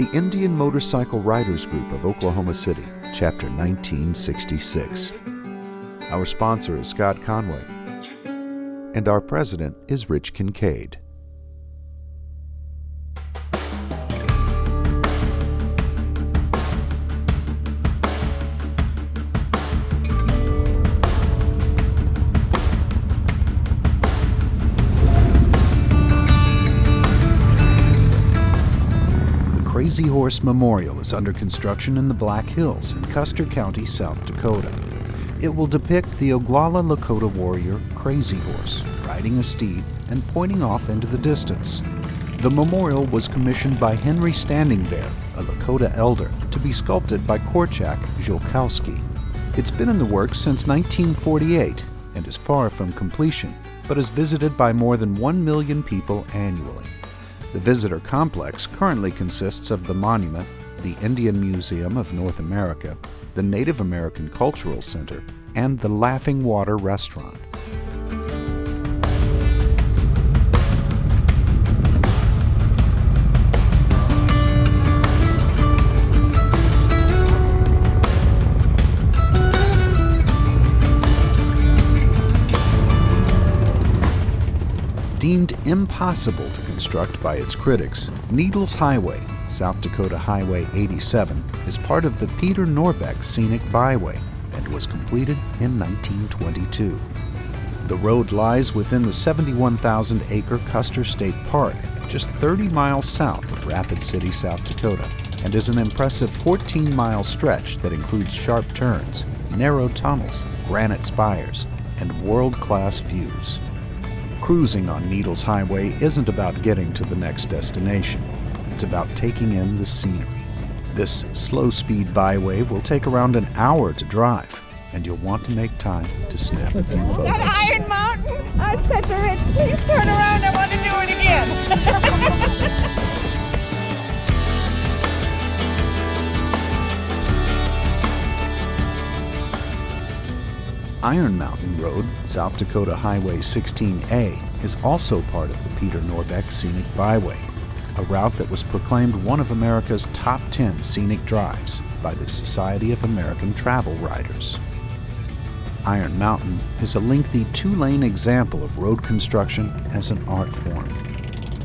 the Indian Motorcycle Riders Group of Oklahoma City, Chapter 1966. Our sponsor is Scott Conway, and our president is Rich Kincaid. Crazy Horse Memorial is under construction in the Black Hills in Custer County, South Dakota. It will depict the Oglala Lakota warrior Crazy Horse riding a steed and pointing off into the distance. The memorial was commissioned by Henry Standing Bear, a Lakota elder, to be sculpted by Korczak Ziolkowski. It's been in the works since 1948 and is far from completion, but is visited by more than 1 million people annually. The visitor complex currently consists of the monument, the Indian Museum of North America, the Native American Cultural Center, and the Laughing Water Restaurant. Deemed impossible to construct by its critics, Needles Highway, South Dakota Highway 87, is part of the Peter Norbeck Scenic Byway and was completed in 1922. The road lies within the 71,000-acre Custer State Park, just 30 miles south of Rapid City, South Dakota, and is an impressive 14-mile stretch that includes sharp turns, narrow tunnels, granite spires, and world-class views. Cruising on Needles Highway isn't about getting to the next destination. It's about taking in the scenery. This slow-speed byway will take around an hour to drive, and you'll want to make time to snap a few photos. That Iron Mountain! I said to Rich, please turn around, I want to do it again. Iron Mountain Road, South Dakota Highway 16A, is also part of the Peter Norbeck Scenic Byway, a route that was proclaimed one of America's top 10 scenic drives by the Society of American Travel Writers. Iron Mountain is a lengthy 2-lane example of road construction as an art form.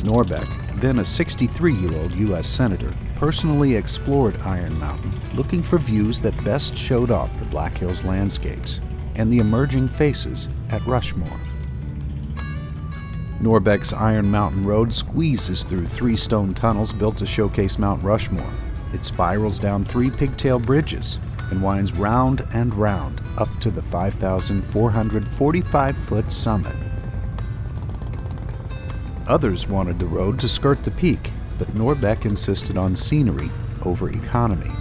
Norbeck, then a 63-year-old U.S. Senator, personally explored Iron Mountain, looking for views that best showed off the Black Hills landscapes and the emerging faces at Rushmore. Norbeck's Iron Mountain Road squeezes through 3 stone tunnels built to showcase Mount Rushmore. It spirals down 3 pigtail bridges and winds round and round up to the 5,445-foot summit. Others wanted the road to skirt the peak, but Norbeck insisted on scenery over economy.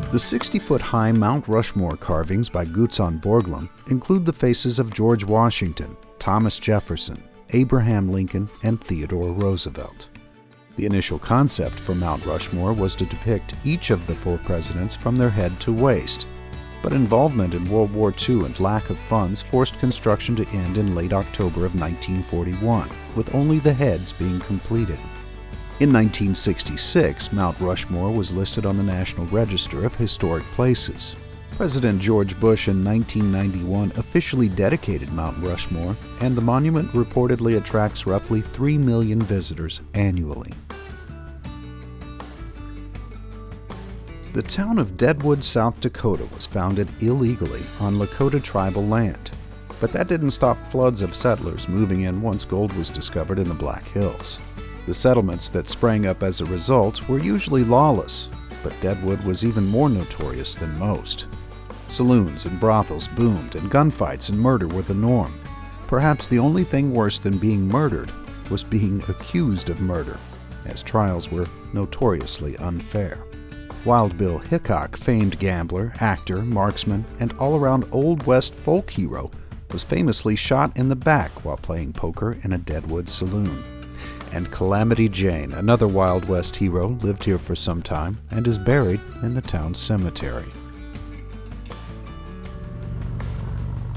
The 60-foot-high Mount Rushmore carvings by Gutzon Borglum include the faces of George Washington, Thomas Jefferson, Abraham Lincoln, and Theodore Roosevelt. The initial concept for Mount Rushmore was to depict each of the 4 presidents from their head to waist, but involvement in World War II and lack of funds forced construction to end in late October of 1941, with only the heads being completed. In 1966, Mount Rushmore was listed on the National Register of Historic Places. President George Bush in 1991 officially dedicated Mount Rushmore, and the monument reportedly attracts roughly 3 million visitors annually. The town of Deadwood, South Dakota was founded illegally on Lakota tribal land, but that didn't stop floods of settlers moving in once gold was discovered in the Black Hills. The settlements that sprang up as a result were usually lawless, but Deadwood was even more notorious than most. Saloons and brothels boomed, and gunfights and murder were the norm. Perhaps the only thing worse than being murdered was being accused of murder, as trials were notoriously unfair. Wild Bill Hickok, famed gambler, actor, marksman, and all-around Old West folk hero, was famously shot in the back while playing poker in a Deadwood saloon. And Calamity Jane, another Wild West hero, lived here for some time and is buried in the town cemetery.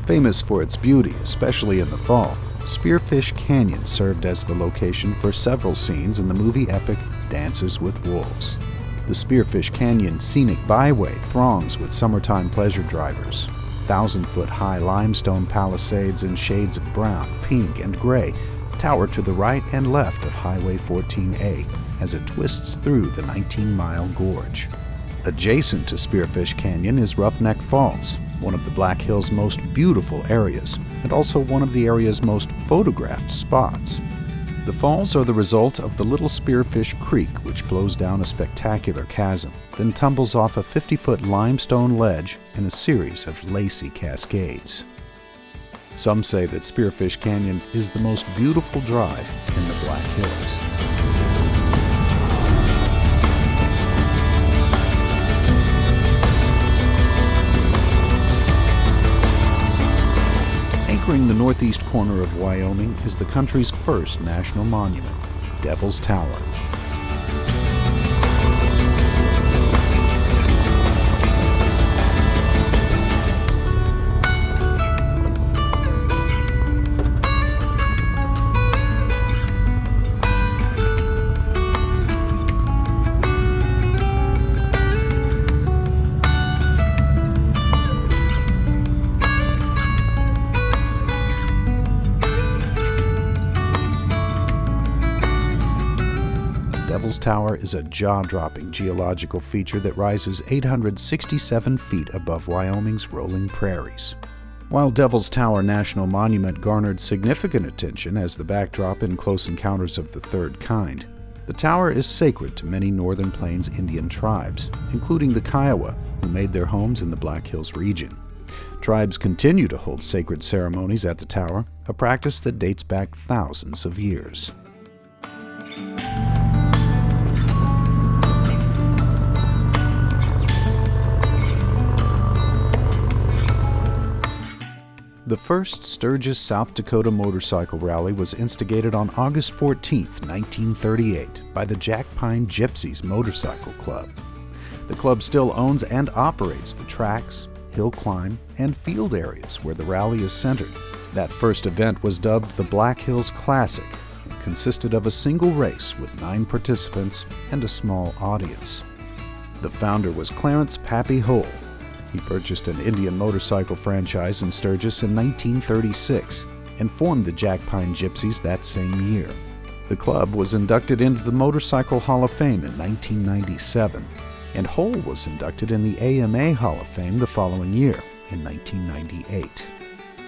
Famous for its beauty, especially in the fall, Spearfish Canyon served as the location for several scenes in the movie epic Dances with Wolves. The Spearfish Canyon Scenic Byway throngs with summertime pleasure drivers. 1,000-foot-high limestone palisades in shades of brown, pink, and gray tower to the right and left of Highway 14A as it twists through the 19-mile gorge. Adjacent to Spearfish Canyon is Roughneck Falls, one of the Black Hills' most beautiful areas, and also one of the area's most photographed spots. The falls are the result of the Little Spearfish Creek, which flows down a spectacular chasm, then tumbles off a 50-foot limestone ledge in a series of lacy cascades. Some say that Spearfish Canyon is the most beautiful drive in the Black Hills. Anchoring the northeast corner of Wyoming is the country's first national monument, Devil's Tower. Devil's Tower is a jaw-dropping geological feature that rises 867 feet above Wyoming's rolling prairies. While Devil's Tower National Monument garnered significant attention as the backdrop in Close Encounters of the Third Kind, the tower is sacred to many Northern Plains Indian tribes, including the Kiowa, who made their homes in the Black Hills region. Tribes continue to hold sacred ceremonies at the tower, a practice that dates back thousands of years. The first Sturgis, South Dakota motorcycle rally was instigated on August 14, 1938, by the Jack Pine Gypsies Motorcycle Club. The club still owns and operates the tracks, hill climb, and field areas where the rally is centered. That first event was dubbed the Black Hills Classic and consisted of a single race with 9 participants and a small audience. The founder was Clarence "Pappy" Hull. He purchased an Indian motorcycle franchise in Sturgis in 1936 and formed the Jack Pine Gypsies that same year. The club was inducted into the Motorcycle Hall of Fame in 1997, and Hull was inducted in the AMA Hall of Fame the following year, in 1998.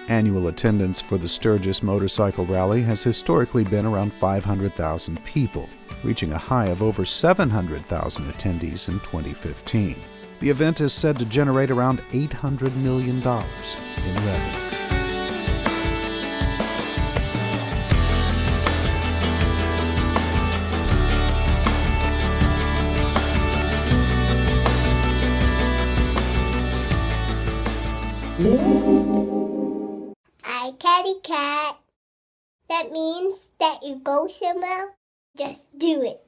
Annual attendance for the Sturgis Motorcycle Rally has historically been around 500,000 people, reaching a high of over 700,000 attendees in 2015. The event is said to generate around $800 million in revenue. I catty cat. That means that you go somewhere, just do it.